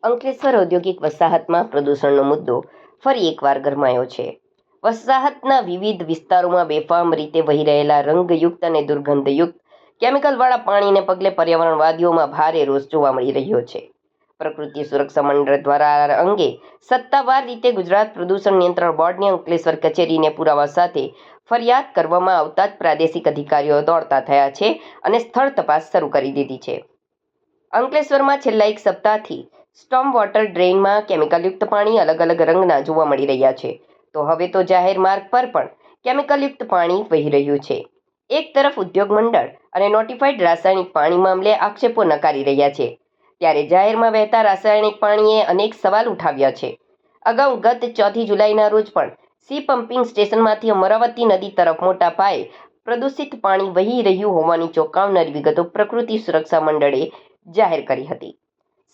અંકલેશ્વર ઔદ્યોગિક વસાહતમાં પ્રદૂષણનો મુદ્દો ફરી એકવાર ગરમાયો છે. વસાહતના વિવિધ વિસ્તારોમાં બેફામ રીતે વહી રહેલા રંગયુક્ત અને દુર્ગંધયુક્ત કેમિકલવાળા પાણીને પગલે પર્યાવરણવાદીઓમાં ભારે રોષ જોવા મળી રહ્યો છે. પ્રકૃતિ સુરક્ષા મંડળ દ્વારા આ અંગે સત્તાવાર રીતે ગુજરાત પ્રદૂષણ નિયંત્રણ બોર્ડની અંકલેશ્વર કચેરીને પુરાવા સાથે ફરિયાદ કરવામાં આવતા જ પ્રાદેશિક અધિકારીઓ દોડતા થયા છે અને સ્થળ તપાસ શરૂ કરી દીધી છે. અંકલેશ્વરમાં છેલ્લા એક સપ્તાહથી સ્ટોમ વોટર ડ્રેઇનમાં કેમિકલયુક્ત પાણી અલગ અલગ રંગના જોવા મળી રહ્યા છે. તો હવે તો જાહેર માર્ગ પર પણ કેમિકલયુક્ત પાણી વહી રહ્યું છે. એક તરફ ઉદ્યોગ મંડળ અને નોટિફાઈડ રાસાયણિક પાણી મામલે આક્ષેપો નકારી રહ્યા છે, ત્યારે જાહેરમાં વહેતા રાસાયણિક પાણીએ અનેક સવાલ ઉઠાવ્યા છે. અગાઉ ગત 4 જુલાઈના રોજ પણ સી પમ્પિંગ સ્ટેશનમાંથી અમરાવતી નદી તરફ મોટા પાયે પ્રદૂષિત પાણી વહી રહ્યું હોવાની ચોંકાવનારી વિગતો પ્રકૃતિ સુરક્ષા મંડળે જાહેર કરી હતી.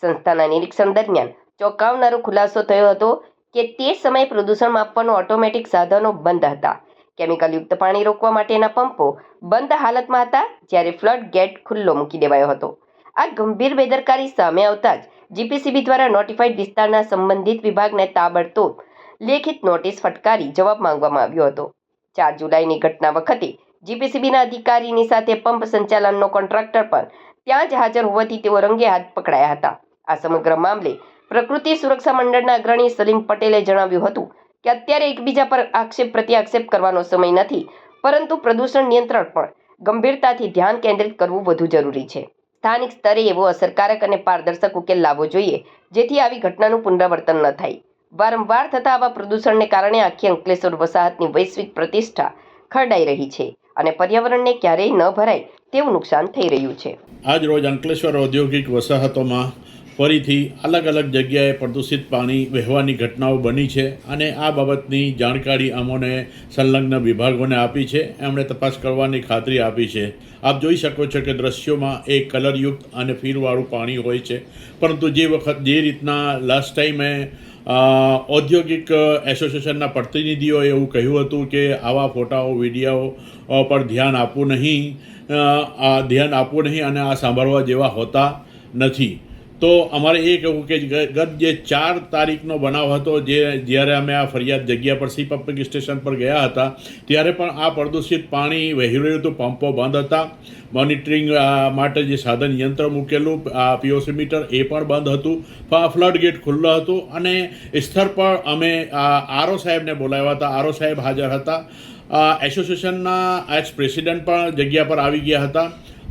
સંસ્થાના નિરીક્ષણ દરમિયાન ચોંકાવનારો ખુલાસો થયો હતો કે તે સમયે પ્રદૂષણ માપવાનો ઓટોમેટિક સાધનો બંધ હતા. કેમિકલયુક્ત પાણી રોકવા માટેના પંપો બંધ હાલતમાં હતા, જ્યારે ફ્લડ ગેટ ખુલ્લો મૂકી દેવાયો હતો. આ ગંભીર બેદરકારી સામે આવતા જ જીપીસીબી દ્વારા નોટિફાઈડ વિસ્તારના સંબંધિત વિભાગને તાબડતોબ લેખિત નોટિસ ફટકારી જવાબ માંગવામાં આવ્યો હતો. 4 જુલાઈની ઘટના વખતે જીપીસીબીના અધિકારીની સાથે પંપ સંચાલનનો કોન્ટ્રાક્ટર પણ ત્યાં જ હાજર હોવાથી તેઓ રંગે હાથ પકડાયા હતા. આ સમગ્ર મામલે પ્રકૃતિ સુરક્ષા મંડળના અગ્રણી સલીમ પટેલે જણાવ્યું હતું કે અત્યારે એકબીજા પર આક્ષેપ પ્રત્યાક્ષેપ કરવાનો સમય નથી, પરંતુ પ્રદૂષણ નિયંત્રણ પર ગંભીરતાથી ધ્યાન કેન્દ્રિત કરવું વધુ જરૂરી છે. સ્થાનિક સ્તરે એવો અસરકારક અને પારદર્શક ઉકેલ લાવવો જોઈએ જેથી આવી ઘટનાનું પુનરાવર્તન ન થાય. વારંવાર થતા આવા પ્રદૂષણને કારણે આખી અંકલેશ્વર વસાહતની વૈશ્વિક પ્રતિષ્ઠા ખરડાઈ રહી છે અને પર્યાવરણને ક્યારેય ન ભરાય તેવું નુકસાન થઈ રહ્યું છે. આજ રોજ અંકલેશ્વર ઔદ્યોગિક વસાહતોમાં ફરીથી અલગ અલગ જગ્યાએ પ્રદૂષિત પાણી વહેવાની ઘટનાઓ બની છે અને આ બાબતની જાણકારી અમોને સંલગ્ન વિભાગોને આપી છે. એમણે તપાસ કરવાની ખાતરી આપી છે. આપ જોઈ શકો છો કે દ્રશ્યોમાં એ કલરયુક્ત અને ફીરવાળું પાણી હોય છે, પરંતુ જે રીતના લાસ્ટ ટાઈમે ઔદ્યોગિક એસોસિએશનના પ્રતિનિધિઓએ એવું કહ્યું હતું કે આવા ફોટાઓ વિડીયો પર ધ્યાન આપવું નહીં અને આ સાંભળવા જેવા હોતા નથી. તો અમારે એ કહેવું કે ગત જે 4 તારીખનો બનાવ હતો, જ્યારે અમે આ ફરિયાદ જગ્યા પર સી પમ્પિંગ સ્ટેશન પર ગયા હતા, ત્યારે પણ આ પ્રદૂષિત પાણી વહી રહ્યું હતું. પંપો બંધ હતા. મોનિટરિંગ માટે જે સાધન યંત્ર મૂકેલું પીઓસી મીટર એ પણ બંધ હતું. ફ્લડ ગેટ ખુલ્લો હતો અને સ્થળ પર અમે આરઓ સાહેબને બોલાવ્યા હતા. આરઓ સાહેબ હાજર હતા. એસોસિએશનના એક્સ પ્રેસિડેન્ટ પણ જગ્યા પર આવી ગયા હતા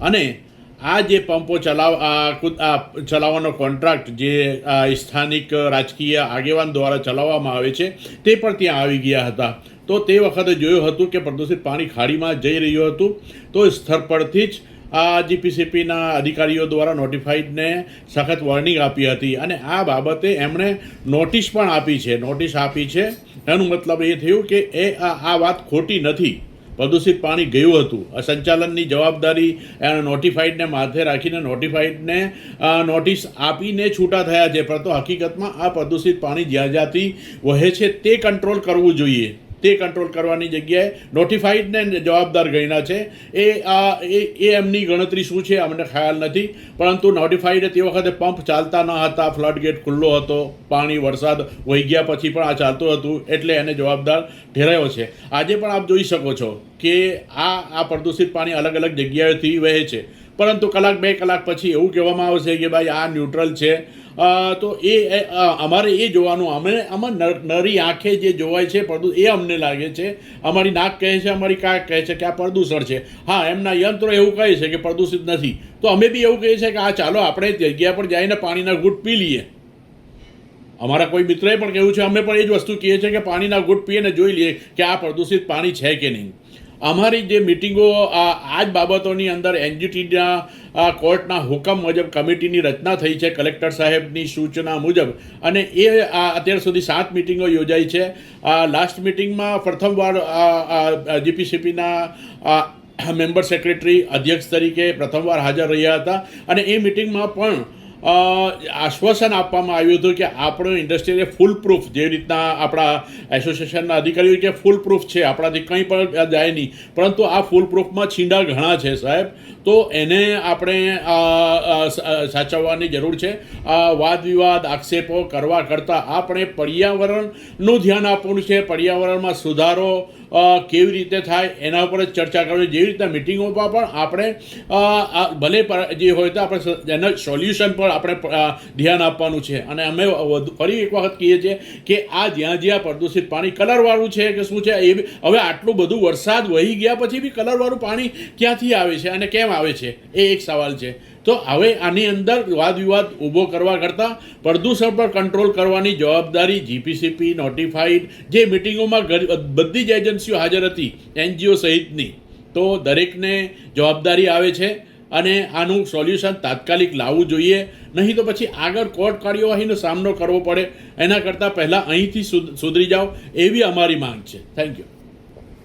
અને આ જે પંપો ચલાવવાનો કોન્ટ્રાક્ટ જે સ્થાનિક રાજકીય આગેવાન દ્વારા ચલાવવામાં આવે છે તે પણ ત્યાં આવી ગયા હતા. તો તે વખતે જોયું હતું કે પ્રદૂષિત પાણી ખાડીમાં જઈ રહ્યું હતું. તો સ્થળ પરથી જ આ જીપીસીબીના અધિકારીઓ દ્વારા નોટિફાઈડને સખત વોર્નિંગ આપી હતી અને આ બાબતે એમણે નોટિસ પણ આપી છે. એનું મતલબ એ થયું કે આ વાત ખોટી નથી. પ્રદૂષિત પાણી ગયું હતું. સંચાલનની જવાબદારી એણે નોટિફાઈડને માથે રાખીને નોટિફાઈડને નોટિસ આપીને છૂટા થયા છે, પરંતુ હકીકતમાં આ પ્રદૂષિત પાણી જ્યાંથી વહે છે તે કંટ્રોલ કરવું જોઈએ. તે કંટ્રોલ કરવાની જગ્યાએ નોટિફાઈડને જવાબદાર ગણ્યા છે. એ એમની ગણતરી શું છે અમને ખ્યાલ નથી, પરંતુ નોટિફાઈડ તે વખતે પંપ ચાલતા ન હતા. ફ્લડ ગેટ ખુલ્લો હતો. પાણી વરસાદ વહી ગયા પછી પણ આ ચાલતું હતું, એટલે એને જવાબદાર ઠેરાયો છે. આજે પણ આપ જોઈ શકો છો કે આ પ્રદૂષિત પાણી અલગ અલગ જગ્યાએથી વહે છે, પરંતુ કલાક 2 કલાક પછી એવું કહેવામાં આવશે કે ભાઈ આ ન્યુટ્રલ છે. તો અમારે એ જોવાનું, અમે નરી આંખે જે જોવાય છે એ અમને લાગે છે. અમારી નાક કહે છે, અમારી કાંક કહે છે કે આ પ્રદૂષણ છે. હા, એમના યંત્રો એવું કહે છે કે પ્રદૂષિત નથી. તો અમે બી એવું કહીએ છીએ કે આ ચાલો આપણે જગ્યા પર જઈને પાણીના ઘૂંટ પી લઈએ. અમારા કોઈ મિત્રએ પણ કહ્યું છે, અમે પણ એ જ વસ્તુ કહીએ છીએ કે પાણીના ઘૂંટ પીએ ને જોઈ લઈએ કે આ પ્રદૂષિત પાણી છે કે નહીં. અમારી જે મિટિંગો આ જ બાબતોની અંદર એનજીટીના કોર્ટના હુકમ મુજબ કમિટીની રચના થઈ છે, કલેક્ટર સાહેબની સૂચના મુજબ, અને એ અત્યાર સુધી 7 મિટિંગો યોજાઈ છે. લાસ્ટ મિટિંગમાં પ્રથમવાર જીપીસીબીના મેમ્બર સેક્રેટરી અધ્યક્ષ તરીકે પ્રથમવાર હાજર રહ્યા હતા અને એ મિટિંગમાં પણ આશ્વાસન આપવામાં આવ્યું હતું કે આપણું ઇન્ડસ્ટ્રી ફૂલ પ્રૂફ, જે રીતના આપણા એસોસિએશનના અધિકારીઓ કે ફૂલ પ્રૂફ છે, આપણાથી કંઈ પણ જાય નહીં, પરંતુ આ ફૂલ પ્રૂફમાં છીંડા ઘણા છે સાહેબ. તો એને આપણે સાચવવાની જરૂર છે. વાદ વિવાદ આક્ષેપો કરવા કરતાં આપણે પર્યાવરણનું ધ્યાન આપવાનું છે. પર્યાવરણમાં સુધારો કેવી રીતે થાય એના ઉપર જ ચર્ચા કરવી. જેવી રીતના મિટિંગોમાં પણ આપણે ભલે જે હોય તો આપણે એના સોલ્યુશન પર આપણે ધ્યાન આપવાનું છે. અને અમે ફરી એક વખત કહીએ છીએ કે આ જ્યાં પ્રદૂષિત પાણી કલરવાળું છે કે શું છે, એ હવે આટલું બધું વરસાદ વહી ગયા પછી બી કલરવાળું પાણી ક્યાંથી આવે છે અને કેમ આવે છે, એ એક સવાલ છે. તો હવે આની અંદર વાદ વિવાદ ઊભો કરવા કરતાં પ્રદૂષણ પર કંટ્રોલ કરવાની જવાબદારી જીપીસીપી નોટિફાઈડ જે મિટિંગોમાં બધી જ એજન્સીઓ હાજર હતી, NGO સહિતની, તો દરેકને જવાબદારી આવે છે અને આનું સોલ્યુશન તાત્કાલિક લાવવું જોઈએ. નહીં તો પછી આગળ કોર્ટ કાર્યવાહીનો સામનો કરવો પડે. એના કરતાં પહેલાં અહીંથી સુધરી જાઓ એવી અમારી માંગ છે. Thank you.